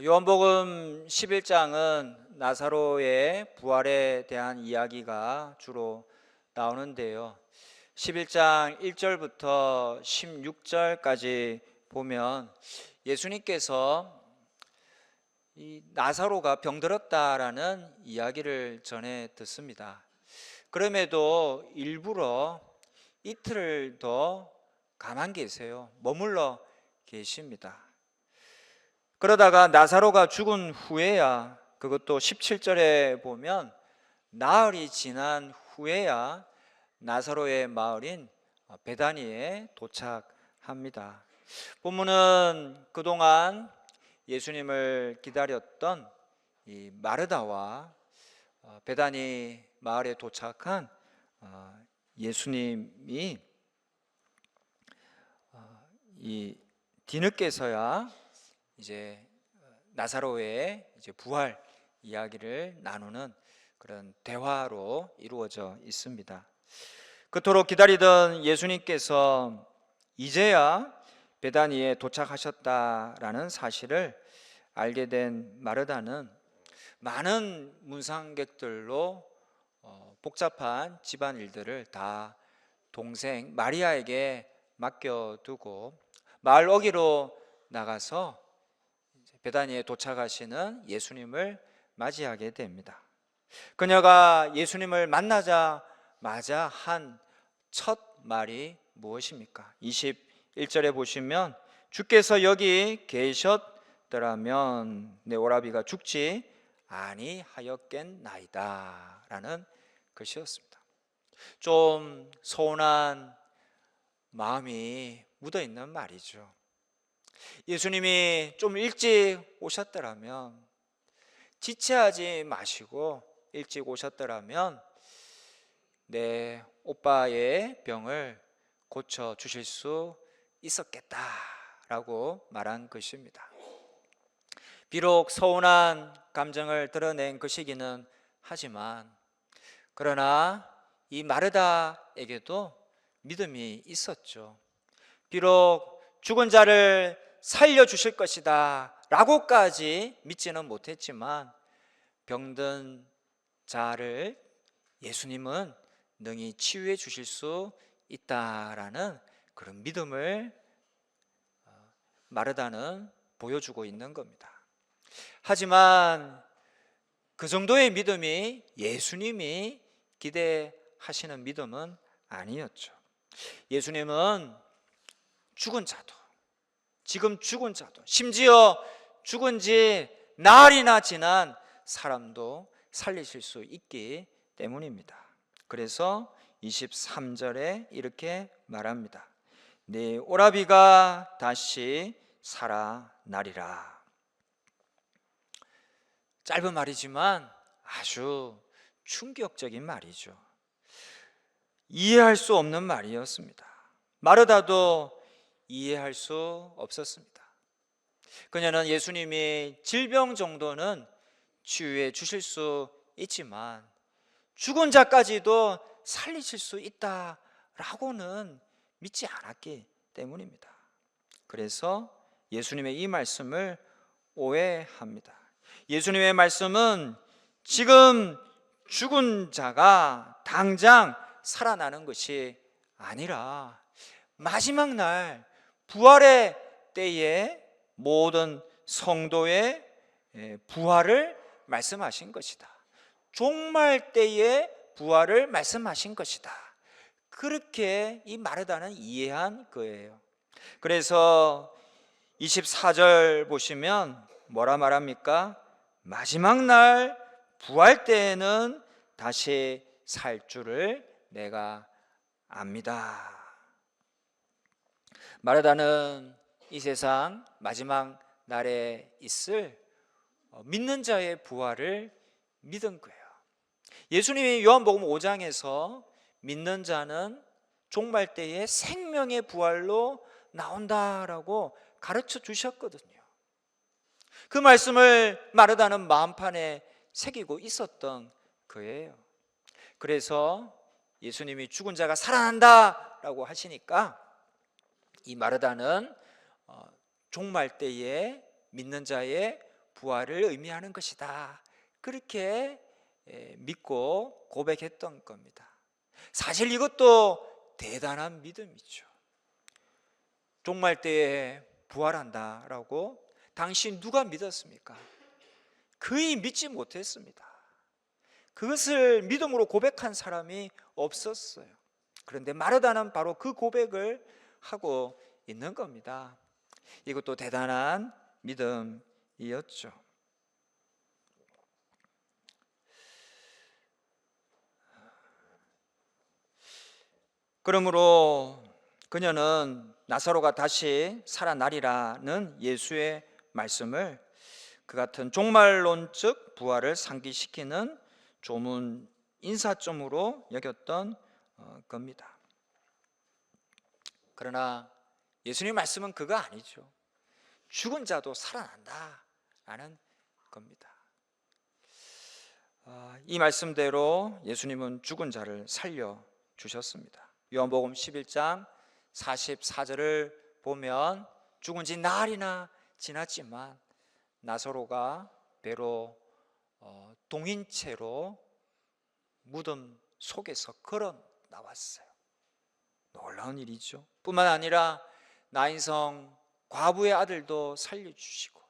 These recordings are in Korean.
요한복음 11장은 나사로의 부활에 대한 이야기가 주로 나오는데요. 11장 1절부터 16절까지 보면 예수님께서 이 나사로가 병들었다라는 이야기를 전해 듣습니다. 그럼에도 일부러 이틀을 더 가만 계세요. 머물러 계십니다. 그러다가 나사로가 죽은 후에야, 그것도 17절에 보면 나흘이 지난 후에야 나사로의 마을인 베다니에 도착합니다. 본문은 그동안 예수님을 기다렸던 이 마르다와 베다니 마을에 도착한 예수님이 이 뒤늦게서야 이제 나사로의 부활 이야기를 나누는 그런 대화로 이루어져 있습니다. 그토록 기다리던 예수님께서 이제야 베다니에 도착하셨다라는 사실을 알게 된 마르다는 많은 문상객들로 복잡한 집안일들을 다 동생 마리아에게 맡겨두고 마을 어귀로 나가서 베다니에 도착하시는 예수님을 맞이하게 됩니다. 그녀가 예수님을 만나자마자 한 첫 말이 무엇입니까? 21절에 보시면 주께서 여기 계셨더라면 내 오라비가 죽지 아니하였겠나이다 라는 것이었습니다. 좀 서운한 마음이 묻어있는 말이죠. 예수님이 좀 일찍 오셨더라면, 지체하지 마시고 일찍 오셨더라면 내 오빠의 병을 고쳐 주실 수 있었겠다라고 말한 것입니다. 비록 서운한 감정을 드러낸 것이기는 하지만, 그러나 이 마르다에게도 믿음이 있었죠. 비록 죽은 자를 살려주실 것이다 라고까지 믿지는 못했지만 병든 자를 예수님은 능히 치유해 주실 수 있다라는 그런 믿음을 마르다는 보여주고 있는 겁니다. 하지만 그 정도의 믿음이 예수님이 기대하시는 믿음은 아니었죠. 예수님은 죽은 자도, 지금 죽은 자도, 심지어 죽은 지 나흘이나 지난 사람도 살리실 수 있기 때문입니다. 그래서 23절에 이렇게 말합니다. 네 오라비가 다시 살아나리라. 짧은 말이지만 아주 충격적인 말이죠. 이해할 수 없는 말이었습니다. 마르다도 이해할 수 없었습니다. 그녀는 예수님이 질병 정도는 치유해 주실 수 있지만 죽은 자까지도 살리실 수 있다라고는 믿지 않았기 때문입니다. 그래서 예수님의 이 말씀을 오해합니다. 예수님의 말씀은 지금 죽은 자가 당장 살아나는 것이 아니라 마지막 날 부활의 때에 모든 성도의 부활을 말씀하신 것이다. 종말 때의 부활을 말씀하신 것이다. 그렇게 이 마르다는 이해한 거예요. 그래서 24절 보시면 뭐라 말합니까? 마지막 날 부활 때에는 다시 살 줄을 내가 압니다. 마르다는 이 세상 마지막 날에 있을 믿는 자의 부활을 믿은 거예요. 예수님이 요한복음 5장에서 믿는 자는 종말 때에 생명의 부활로 나온다라고 가르쳐 주셨거든요. 그 말씀을 마르다는 마음판에 새기고 있었던 거예요. 그래서 예수님이 죽은 자가 살아난다라고 하시니까 이 마르다는 종말 때에 믿는 자의 부활을 의미하는 것이다. 그렇게 믿고 고백했던 겁니다. 사실 이것도 대단한 믿음이죠. 종말 때에 부활한다라고 당시 누가 믿었습니까? 거의 믿지 못했습니다. 그것을 믿음으로 고백한 사람이 없었어요. 그런데 마르다는 바로 그 고백을 하고 있는 겁니다. 이것도 대단한 믿음이었죠. 그러므로 그녀는 나사로가 다시 살아나리라는 예수의 말씀을 그 같은 종말론적 부활을 상기시키는 조문 인사점으로 여겼던 겁니다. 그러나 예수님 말씀은 그거 아니죠. 죽은 자도 살아난다라는 겁니다. 이 말씀대로 예수님은 죽은 자를 살려주셨습니다. 요한복음 11장 44절을 보면 죽은 지 나흘이나 지났지만 나사로가 배로 동인체로 무덤 속에서 걸어 나왔어요. 놀라운 일이죠. 뿐만 아니라 나인성 과부의 아들도 살려주시고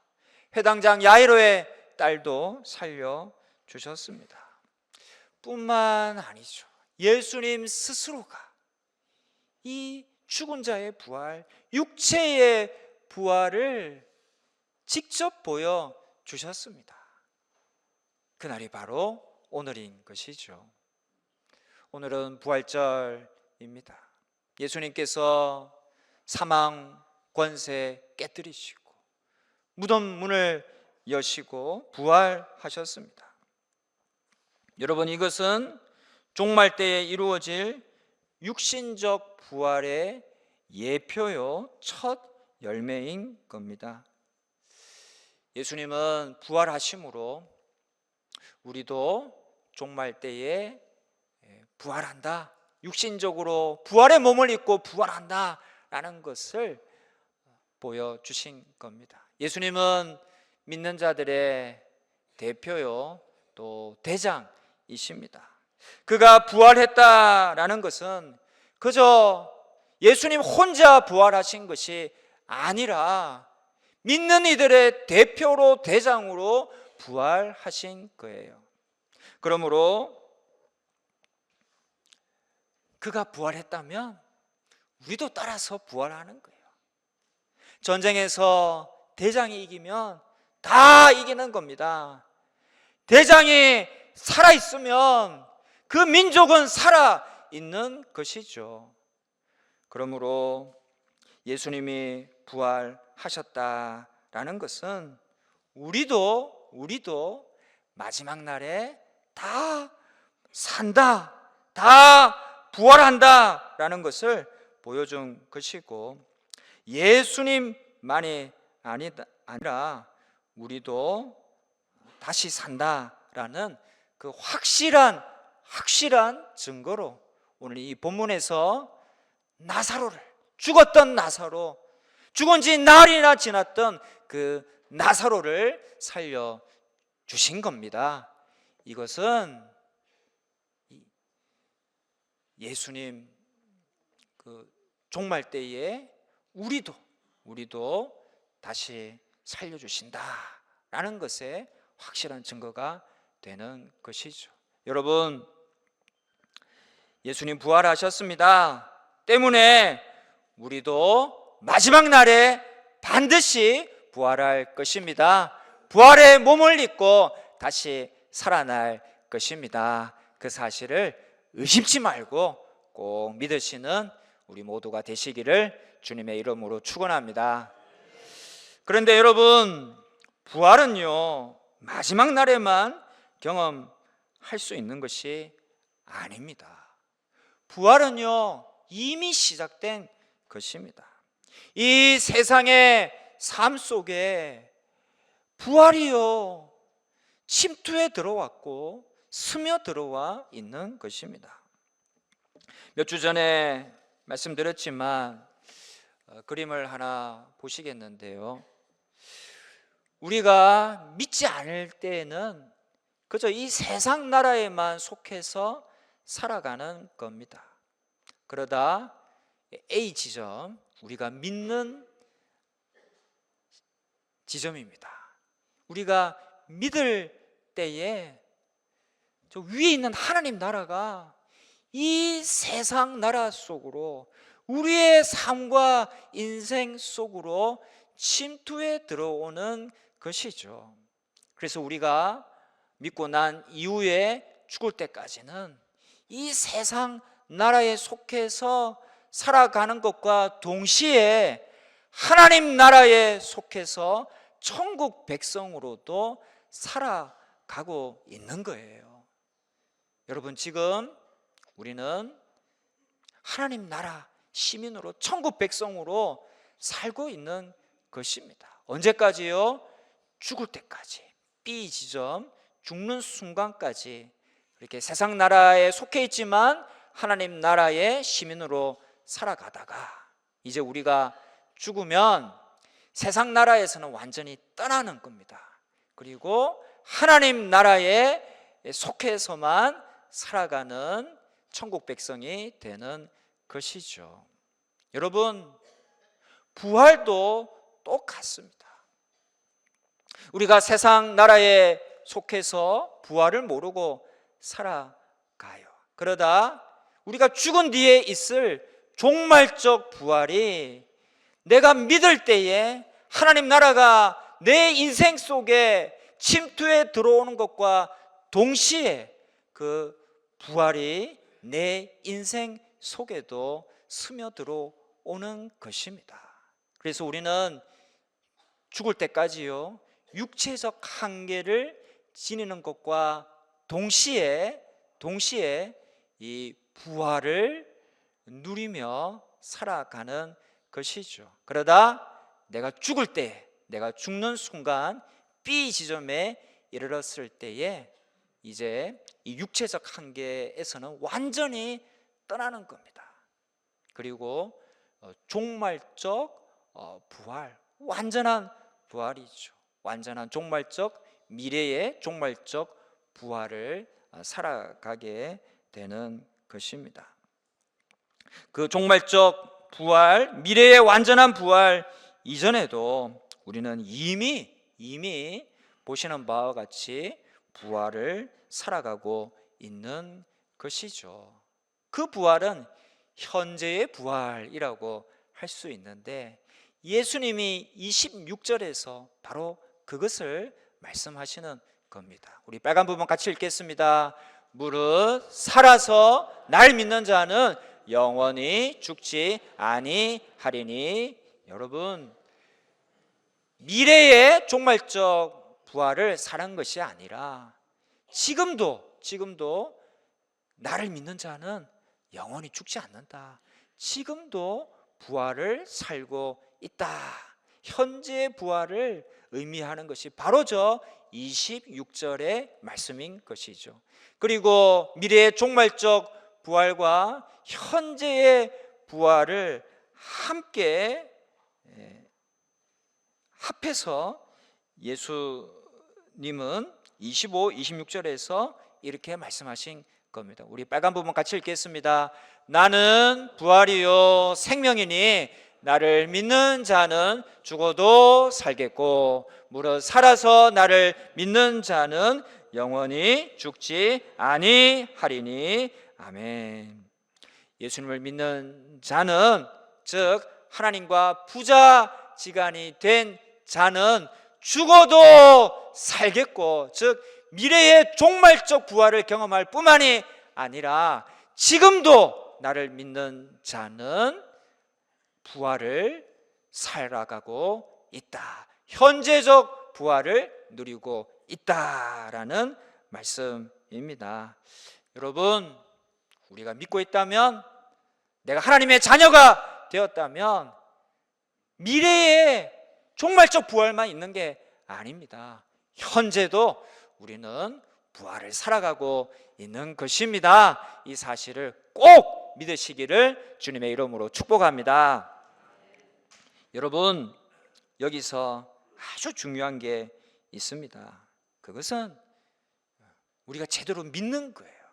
회당장 야이로의 딸도 살려주셨습니다. 뿐만 아니죠. 예수님 스스로가 이 죽은 자의 부활, 육체의 부활을 직접 보여주셨습니다. 그날이 바로 오늘인 것이죠. 오늘은 부활절입니다. 예수님께서 사망 권세 깨뜨리시고 무덤 문을 여시고 부활하셨습니다. 여러분, 이것은 종말 때에 이루어질 육신적 부활의 예표요 첫 열매인 겁니다. 예수님은 부활하심으로 우리도 종말 때에 부활한다, 육신적으로 부활의 몸을 입고 부활한다 라는 것을 보여주신 겁니다. 예수님은 믿는 자들의 대표요 또 대장이십니다. 그가 부활했다라는 것은 그저 예수님 혼자 부활하신 것이 아니라 믿는 이들의 대표로 대장으로 부활하신 거예요. 그러므로 그가 부활했다면 우리도 따라서 부활하는 거예요. 전쟁에서 대장이 이기면 다 이기는 겁니다. 대장이 살아있으면 그 민족은 살아있는 것이죠. 그러므로 예수님이 부활하셨다라는 것은 우리도 마지막 날에 다 산다, 다 부활한다라는 것을 보여준 것이고, 예수님만이 아니라 우리도 다시 산다라는 그 확실한 증거로 오늘 이 본문에서 죽었던 나사로, 죽은 지 나흘이나 지났던 그 나사로를 살려주신 겁니다. 이것은 예수님 그 종말 때에 우리도 다시 살려주신다라는 것에 확실한 증거가 되는 것이죠. 여러분, 예수님 부활하셨습니다 때문에 우리도 마지막 날에 반드시 부활할 것입니다. 부활의 몸을 입고 다시 살아날 것입니다. 그 사실을 의심치 말고 꼭 믿으시는 우리 모두가 되시기를 주님의 이름으로 축원합니다. 그런데 여러분, 부활은요 마지막 날에만 경험할 수 있는 것이 아닙니다. 부활은요 이미 시작된 것입니다. 이 세상의 삶 속에 부활이요 침투해 들어왔고 스며들어와 있는 것입니다. 몇 주 전에 말씀드렸지만 그림을 하나 보시겠는데요. 우리가 믿지 않을 때에는 그저 이 세상 나라에만 속해서 살아가는 겁니다. 그러다 A 지점, 우리가 믿는 지점입니다. 우리가 믿을 때에 저 위에 있는 하나님 나라가 이 세상 나라 속으로, 우리의 삶과 인생 속으로 침투해 들어오는 것이죠. 그래서 우리가 믿고 난 이후에 죽을 때까지는 이 세상 나라에 속해서 살아가는 것과 동시에 하나님 나라에 속해서 천국 백성으로도 살아가고 있는 거예요. 여러분, 지금 우리는 하나님 나라 시민으로, 천국 백성으로 살고 있는 것입니다. 언제까지요? 죽을 때까지. B 지점, 죽는 순간까지 이렇게 세상 나라에 속해 있지만 하나님 나라의 시민으로 살아가다가 이제 우리가 죽으면 세상 나라에서는 완전히 떠나는 겁니다. 그리고 하나님 나라에 속해서만 살아가는 천국 백성이 되는 것이죠. 여러분, 부활도 똑같습니다. 우리가 세상 나라에 속해서 부활을 모르고 살아가요. 그러다 우리가 죽은 뒤에 있을 종말적 부활이 내가 믿을 때에 하나님 나라가 내 인생 속에 침투해 들어오는 것과 동시에 그 부활이 내 인생 속에도 스며들어오는 것입니다. 그래서 우리는 죽을 때까지요, 육체적 한계를 지니는 것과 동시에 이 부활을 누리며 살아가는 것이죠. 그러다 내가 죽을 때, 내가 죽는 순간 B 지점에 이르렀을 때에 이제 이 육체적 한계에서는 완전히 떠나는 겁니다. 그리고 종말적 부활, 완전한 부활이죠. 완전한 종말적, 미래의 종말적 부활을 살아가게 되는 것입니다. 그 종말적 부활, 미래의 완전한 부활 이전에도 우리는 이미 보시는 바와 같이 부활을 살아가고 있는 것이죠. 그 부활은 현재의 부활이라고 할 수 있는데 예수님이 26절에서 바로 그것을 말씀하시는 겁니다. 우리 빨간 부분 같이 읽겠습니다. 무릇 살아서 날 믿는 자는 영원히 죽지 아니하리니. 여러분, 미래의 종말적 부활을 사는 것이 아니라 지금도 나를 믿는 자는 영원히 죽지 않는다. 지금도 부활을 살고 있다. 현재의 부활을 의미하는 것이 바로 저 26절의 말씀인 것이죠. 그리고 미래의 종말적 부활과 현재의 부활을 함께 합해서 예수님은 25, 26절에서 이렇게 말씀하신 겁니다. 우리 빨간 부분 같이 읽겠습니다. 나는 부활이요 생명이니 나를 믿는 자는 죽어도 살겠고 무릇 살아서 나를 믿는 자는 영원히 죽지 아니하리니. 아멘. 예수님을 믿는 자는, 즉 하나님과 부자지간이 된 자는 죽어도 살겠고, 즉 미래의 종말적 부활을 경험할 뿐만이 아니라 지금도 나를 믿는 자는 부활을 살아가고 있다. 현재적 부활을 누리고 있다라는 말씀입니다. 여러분, 우리가 믿고 있다면, 내가 하나님의 자녀가 되었다면 미래에 종말적 부활만 있는 게 아닙니다. 현재도 우리는 부활을 살아가고 있는 것입니다. 이 사실을 꼭 믿으시기를 주님의 이름으로 축복합니다. 여러분, 여기서 아주 중요한 게 있습니다. 그것은 우리가 제대로 믿는 거예요.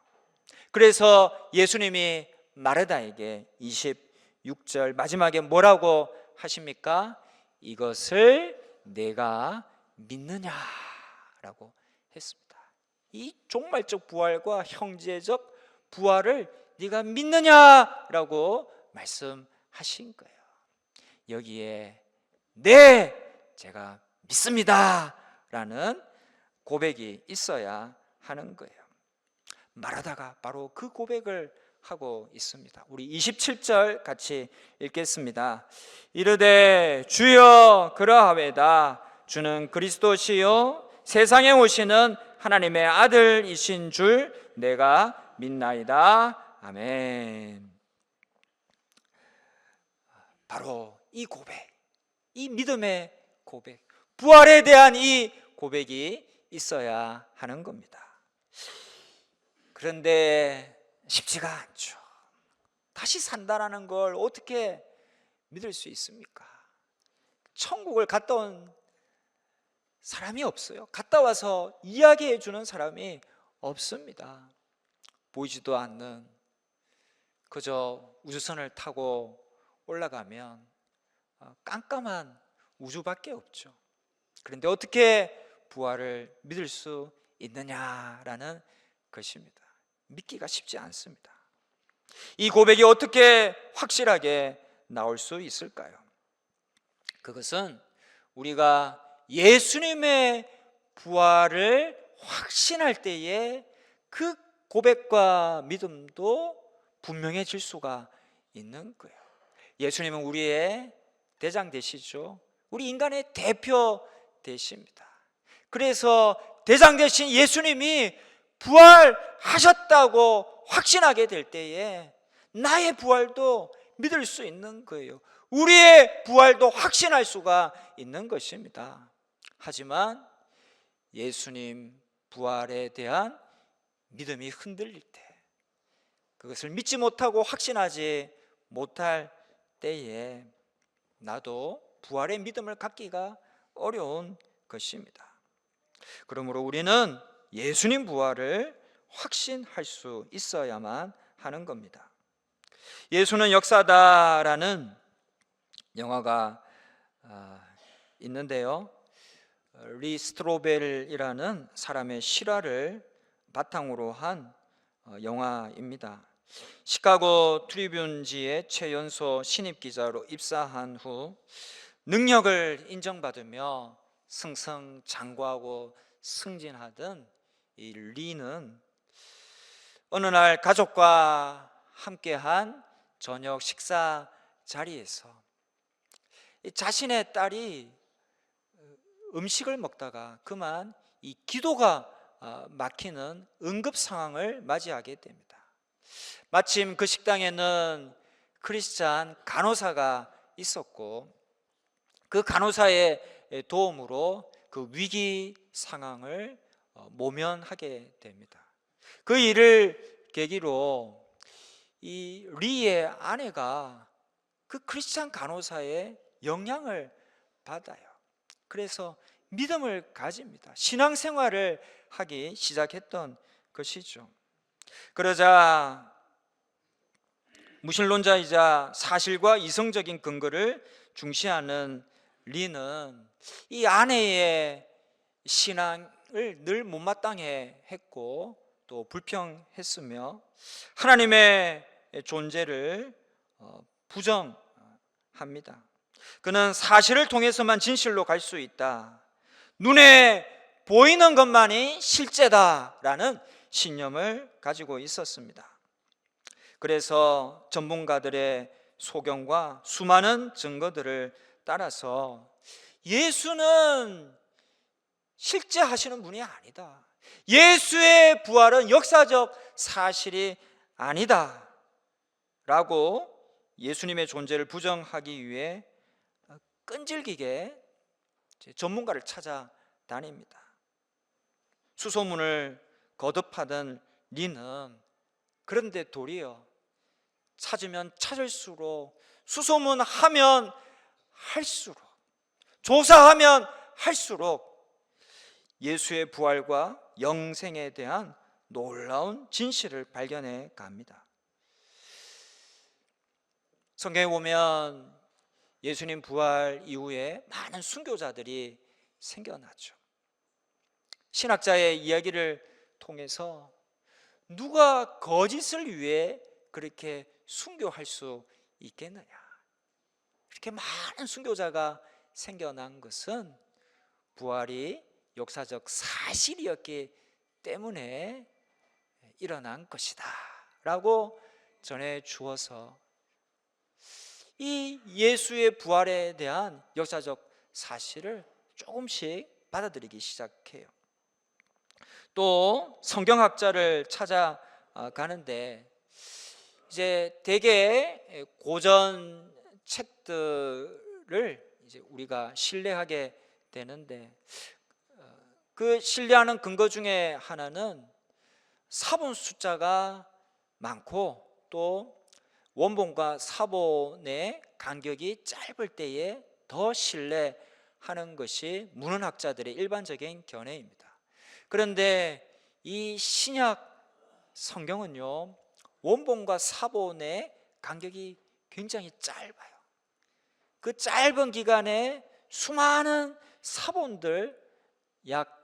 그래서 예수님이 마르다에게 26절 마지막에 뭐라고 하십니까? 이것을 내가 믿느냐라고 했습니다. 이 종말적 부활과 형제적 부활을 네가 믿느냐라고 말씀하신 거예요. 여기에 네, 제가 믿습니다 라는 고백이 있어야 하는 거예요. 마르다가 바로 그 고백을 하고 있습니다. 우리 27절 같이 읽겠습니다. 이르되 주여 그러하외다. 주는 그리스도시요 세상에 오시는 하나님의 아들이신 줄 내가 믿나이다. 아멘. 바로 이 고백, 이 믿음의 고백, 부활에 대한 이 고백이 있어야 하는 겁니다. 그런데 쉽지가 않죠. 다시 산다라는 걸 어떻게 믿을 수 있습니까? 천국을 갔다 온 사람이 없어요. 갔다 와서 이야기해 주는 사람이 없습니다. 보이지도 않는, 그저 우주선을 타고 올라가면 깜깜한 우주밖에 없죠. 그런데 어떻게 부활을 믿을 수 있느냐라는 것입니다. 믿기가 쉽지 않습니다. 이 고백이 어떻게 확실하게 나올 수 있을까요? 그것은 우리가 예수님의 부활을 확신할 때에 그 고백과 믿음도 분명해질 수가 있는 거예요. 예수님은 우리의 대장 되시죠. 우리 인간의 대표 되십니다. 그래서 대장 되신 예수님이 부활하셨다고 확신하게 될 때에 나의 부활도 믿을 수 있는 거예요. 우리의 부활도 확신할 수가 있는 것입니다. 하지만 예수님 부활에 대한 믿음이 흔들릴 때, 그것을 믿지 못하고 확신하지 못할 때에 나도 부활의 믿음을 갖기가 어려운 것입니다. 그러므로 우리는 예수님 부활을 확신할 수 있어야만 하는 겁니다. 예수는 역사다라는 영화가 있는데요, 리 스트로벨이라는 사람의 실화를 바탕으로 한 영화입니다. 시카고 트리뷴지의 최연소 신입 기자로 입사한 후 능력을 인정받으며 승승장구하고 승진하던 이 리는 어느 날 가족과 함께한 저녁 식사 자리에서 자신의 딸이 음식을 먹다가 그만 이 기도가 막히는 응급 상황을 맞이하게 됩니다. 마침 그 식당에는 크리스찬 간호사가 있었고 그 간호사의 도움으로 그 위기 상황을 모면하게 됩니다. 그 일을 계기로 이 리의 아내가 그 크리스찬 간호사의 영향을 받아요. 그래서 믿음을 가집니다. 신앙생활을 하기 시작했던 것이죠. 그러자 무신론자이자 사실과 이성적인 근거를 중시하는 리는 이 아내의 신앙을 늘 못마땅해 했고 또 불평했으며 하나님의 존재를 부정합니다. 그는 사실을 통해서만 진실로 갈 수 있다, 눈에 보이는 것만이 실제다라는 신념을 가지고 있었습니다. 그래서 전문가들의 소견과 수많은 증거들을 따라서 예수는 실제 하시는 분이 아니다, 예수의 부활은 역사적 사실이 아니다 라고 예수님의 존재를 부정하기 위해 끈질기게 전문가를 찾아다닙니다. 수소문을 거듭하던 리는 그런데 도리어 찾으면 찾을수록, 수소문하면 할수록, 조사하면 할수록 예수의 부활과 영생에 대한 놀라운 진실을 발견해 갑니다. 성경에 보면 예수님 부활 이후에 많은 순교자들이 생겨나죠. 신학자의 이야기를 통해서 누가 거짓을 위해 그렇게 순교할 수 있겠느냐, 이렇게 많은 순교자가 생겨난 것은 부활이 역사적 사실이었기 때문에 일어난 것이다 라고 전해 주어서 이 예수의 부활에 대한 역사적 사실을 조금씩 받아들이기 시작해요. 또 성경학자를 찾아가는데 이제 대개 고전 책들을 이제 우리가 신뢰하게 되는데 그 신뢰하는 근거 중에 하나는 사본 숫자가 많고 또 원본과 사본의 간격이 짧을 때에 더 신뢰하는 것이 문헌학자들의 일반적인 견해입니다. 그런데 이 신약 성경은요, 원본과 사본의 간격이 굉장히 짧아요. 그 짧은 기간에 수많은 사본들 약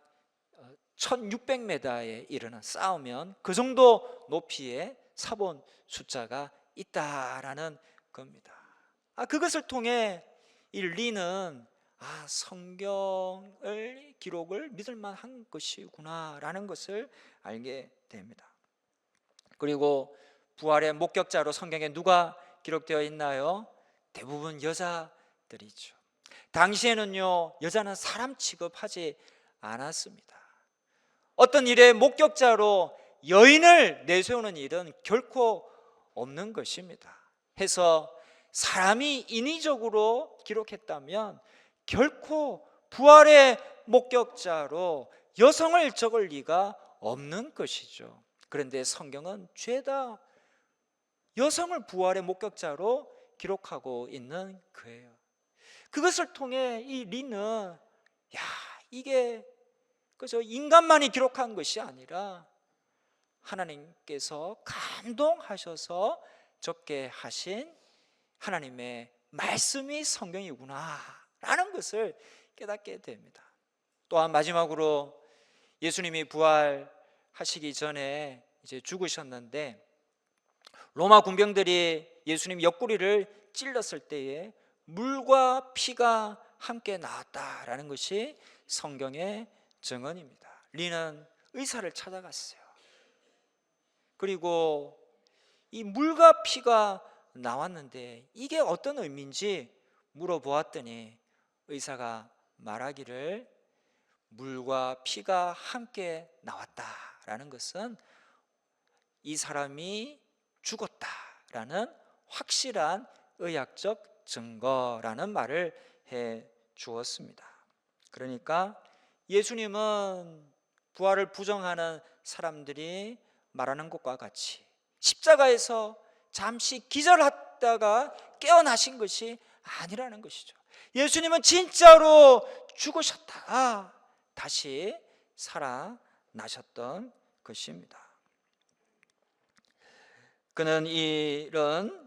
1600m에 이르는, 쌓으면 그 정도 높이의 사본 숫자가 있다라는 겁니다. 그것을 통해 이 리는 성경의 기록을 믿을만한 것이구나 라는 것을 알게 됩니다. 그리고 부활의 목격자로 성경에 누가 기록되어 있나요? 대부분 여자들이죠. 당시에는요, 여자는 사람 취급하지 않았습니다. 어떤 일의 목격자로 여인을 내세우는 일은 결코 없는 것입니다. 해서 사람이 인위적으로 기록했다면 결코 부활의 목격자로 여성을 적을 리가 없는 것이죠. 그런데 성경은 죄다 여성을 부활의 목격자로 기록하고 있는 거예요. 그것을 통해 이 리는 이게 그저 인간만이 기록한 것이 아니라 하나님께서 감동하셔서 적게 하신 하나님의 말씀이 성경이구나 라는 것을 깨닫게 됩니다. 또한 마지막으로 예수님이 부활하시기 전에 이제 죽으셨는데 로마 군병들이 예수님 옆구리를 찔렀을 때에 물과 피가 함께 나왔다라는 것이 성경의 증언입니다. 리는 의사를 찾아갔어요. 그리고 이 물과 피가 나왔는데 이게 어떤 의미인지 물어보았더니 의사가 말하기를 물과 피가 함께 나왔다라는 것은 이 사람이 죽었다라는 확실한 의학적 증거라는 말을 해 주었습니다. 그러니까 예수님은 부활을 부정하는 사람들이 말하는 것과 같이 십자가에서 잠시 기절했다가 깨어나신 것이 아니라는 것이죠. 예수님은 진짜로 죽으셨다가 다시 살아나셨던 것입니다. 그는 이런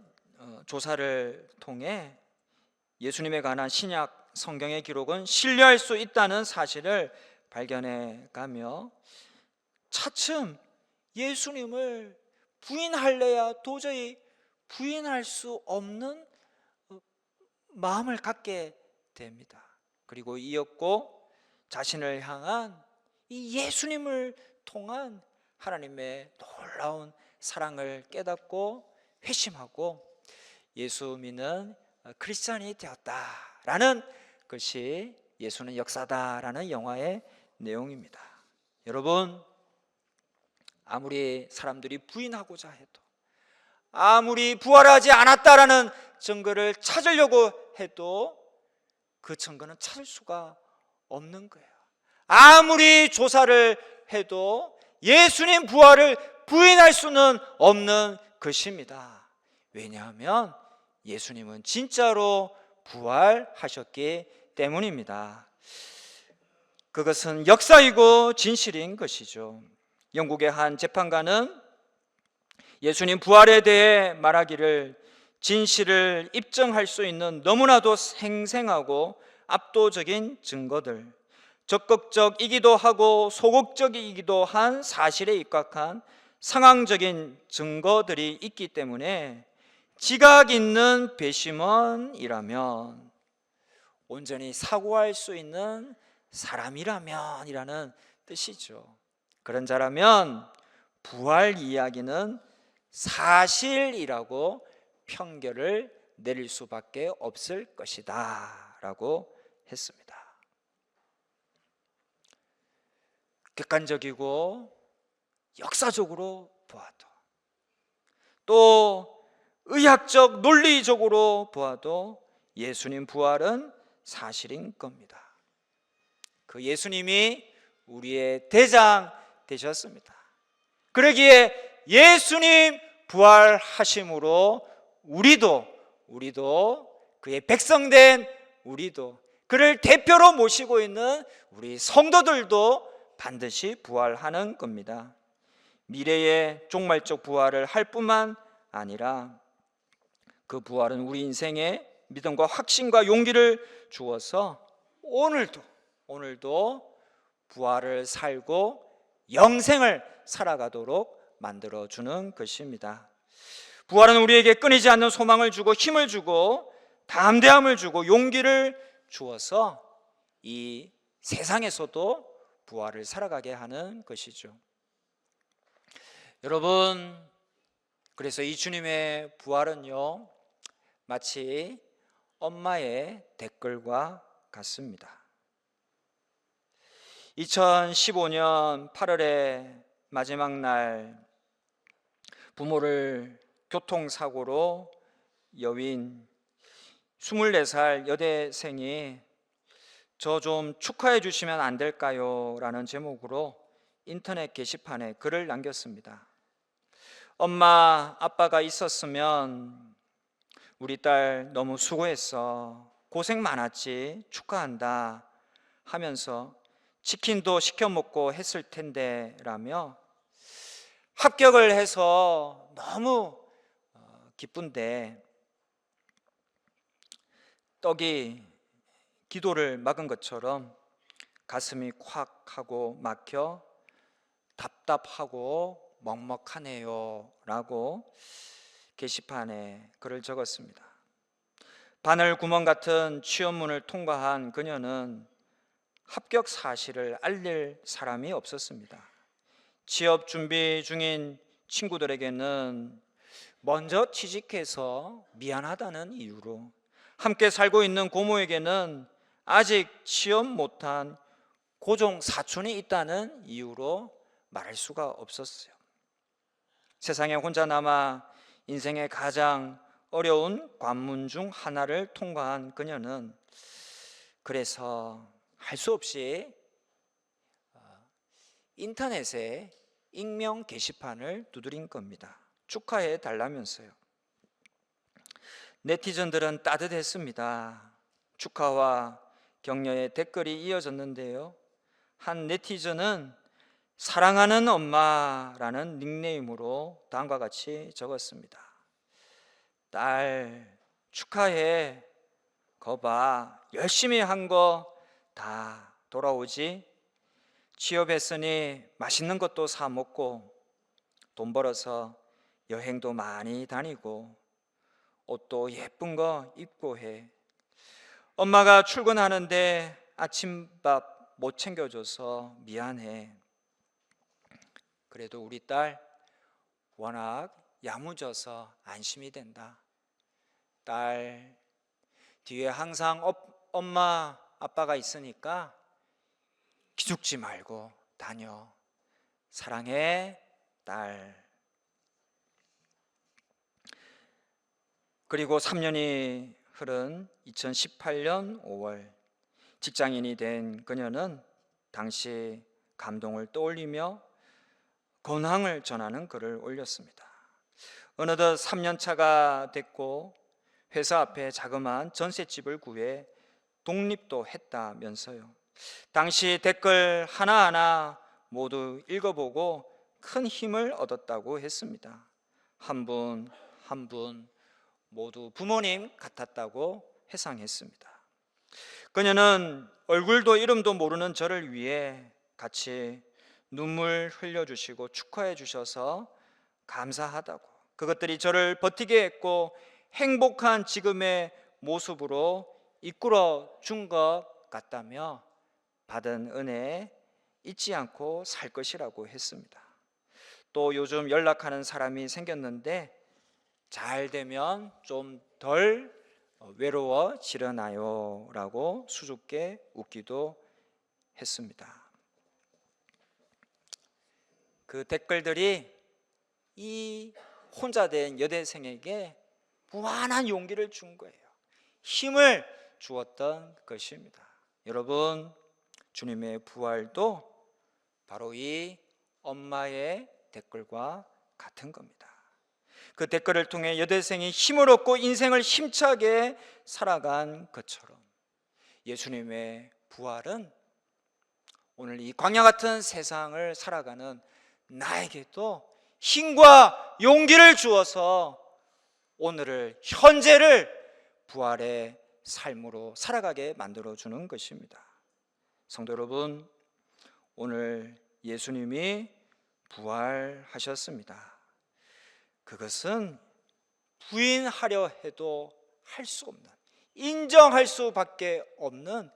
조사를 통해 예수님에 관한 신약 성경의 기록은 신뢰할 수 있다는 사실을 발견해 가며 차츰 예수님을 부인할래야 도저히 부인할 수 없는 마음을 갖게 됩니다. 그리고 이었고 자신을 향한 이 예수님을 통한 하나님의 놀라운 사랑을 깨닫고 회심하고 예수 믿는 크리스찬이 되었다라는 것이 예수는 역사다라는 영화의 내용입니다. 여러분, 아무리 사람들이 부인하고자 해도, 아무리 부활하지 않았다라는 증거를 찾으려고 해도 그 증거는 찾을 수가 없는 거예요. 아무리 조사를 해도 예수님 부활을 부인할 수는 없는 것입니다. 왜냐하면 예수님은 진짜로 부활하셨기 때문입니다. 그것은 역사이고 진실인 것이죠. 영국의 한 재판관은 예수님 부활에 대해 말하기를 진실을 입증할 수 있는 너무나도 생생하고 압도적인 증거들, 적극적이기도 하고 소극적이기도 한 사실에 입각한 상황적인 증거들이 있기 때문에 지각 있는 배심원이라면, 온전히 사고할 수 있는 사람이라면 이라는 뜻이죠. 그런 자라면 부활 이야기는 사실이라고 평결을 내릴 수밖에 없을 것이다 라고 했습니다. 객관적이고 역사적으로 보아도, 또 의학적 논리적으로 보아도 예수님 부활은 사실인 겁니다. 그 예수님이 우리의 대장 되셨습니다. 그러기에 예수님 부활하심으로 우리도 그의 백성된 우리도, 그를 대표로 모시고 있는 우리 성도들도 반드시 부활하는 겁니다. 미래의 종말적 부활을 할 뿐만 아니라 그 부활은 우리 인생에 믿음과 확신과 용기를 주어서 오늘도 부활을 살고 영생을 살아가도록 만들어주는 것입니다. 부활은 우리에게 끊이지 않는 소망을 주고 힘을 주고 담대함을 주고 용기를 주어서 이 세상에서도 부활을 살아가게 하는 것이죠. 여러분, 그래서 이 주님의 부활은요, 마치 엄마의 댓글과 같습니다. 2015년 8월의 마지막 날, 부모를 교통사고로 여윈 24살 여대생이 저 좀 축하해 주시면 안 될까요? 라는 제목으로 인터넷 게시판에 글을 남겼습니다. 엄마, 아빠가 있었으면 우리 딸 너무 수고했어, 고생 많았지, 축하한다 하면서 치킨도 시켜 먹고 했을 텐데 라며 합격을 해서 너무 기쁜데 떡이 기도를 막은 것처럼 가슴이 콱 하고 막혀 답답하고 먹먹하네요 라고 게시판에 글을 적었습니다. 바늘 구멍 같은 취업문을 통과한 그녀는 합격 사실을 알릴 사람이 없었습니다. 취업 준비 중인 친구들에게는 먼저 취직해서 미안하다는 이유로, 함께 살고 있는 고모에게는 아직 취업 못한 고종 사촌이 있다는 이유로 말할 수가 없었어요. 세상에 혼자 남아 인생의 가장 어려운 관문 중 하나를 통과한 그녀는 그래서 할 수 없이 인터넷에 익명 게시판을 두드린 겁니다. 축하해 달라면서요. 네티즌들은 따뜻했습니다. 축하와 격려의 댓글이 이어졌는데요, 한 네티즌은 사랑하는 엄마라는 닉네임으로 다음과 같이 적었습니다. 딸 축하해, 거봐 열심히 한 거 다 돌아오지, 취업했으니 맛있는 것도 사 먹고 돈 벌어서 여행도 많이 다니고 옷도 예쁜 거 입고 해. 엄마가 출근하는데 아침밥 못 챙겨줘서 미안해. 그래도 우리 딸 워낙 야무져서 안심이 된다. 딸 뒤에 항상 엄마 아빠가 있으니까 기죽지 말고 다녀. 사랑해, 딸. 그리고 3년이 흐른 2018년 5월, 직장인이 된 그녀는 당시 감동을 떠올리며 근황을 전하는 글을 올렸습니다. 어느덧 3년 차가 됐고 회사 앞에 자그마한 전셋집을 구해 독립도 했다면서요. 당시 댓글 하나하나 모두 읽어보고 큰 힘을 얻었다고 했습니다. 한 분 한 분 모두 부모님 같았다고 회상했습니다. 그녀는 얼굴도 이름도 모르는 저를 위해 같이 눈물 흘려주시고 축하해 주셔서 감사하다고, 그것들이 저를 버티게 했고 행복한 지금의 모습으로 이끌어 준 것 같다며 받은 은혜 잊지 않고 살 것이라고 했습니다. 또 요즘 연락하는 사람이 생겼는데 잘 되면 좀 덜 외로워지려나요? 라고 수줍게 웃기도 했습니다. 그 댓글들이 이 혼자 된 여대생에게 무한한 용기를 준 거예요. 힘을 주었던 것입니다. 여러분, 주님의 부활도 바로 이 엄마의 댓글과 같은 겁니다. 그 댓글을 통해 여대생이 힘을 얻고 인생을 힘차게 살아간 것처럼 예수님의 부활은 오늘 이 광야 같은 세상을 살아가는 나에게도 힘과 용기를 주어서 오늘을, 현재를 부활의 삶으로 살아가게 만들어주는 것입니다. 성도 여러분, 오늘 예수님이 부활하셨습니다. 그것은 부인하려 해도 할 수 없는, 인정할 수밖에 없는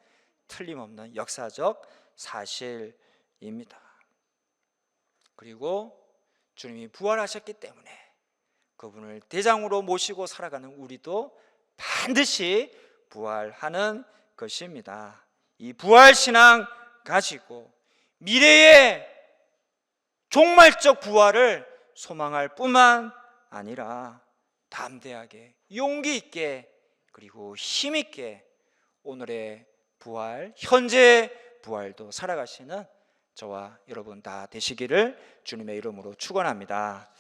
틀림없는 역사적 사실입니다. 그리고 주님이 부활하셨기 때문에 그분을 대장으로 모시고 살아가는 우리도 반드시 부활하는 것입니다. 이 부활신앙 가지고 미래의 종말적 부활을 소망할 뿐만 아니라 담대하게, 용기 있게, 그리고 힘 있게 오늘의 부활, 현재의 부활도 살아가시는 저와 여러분 다 되시기를 주님의 이름으로 축원합니다.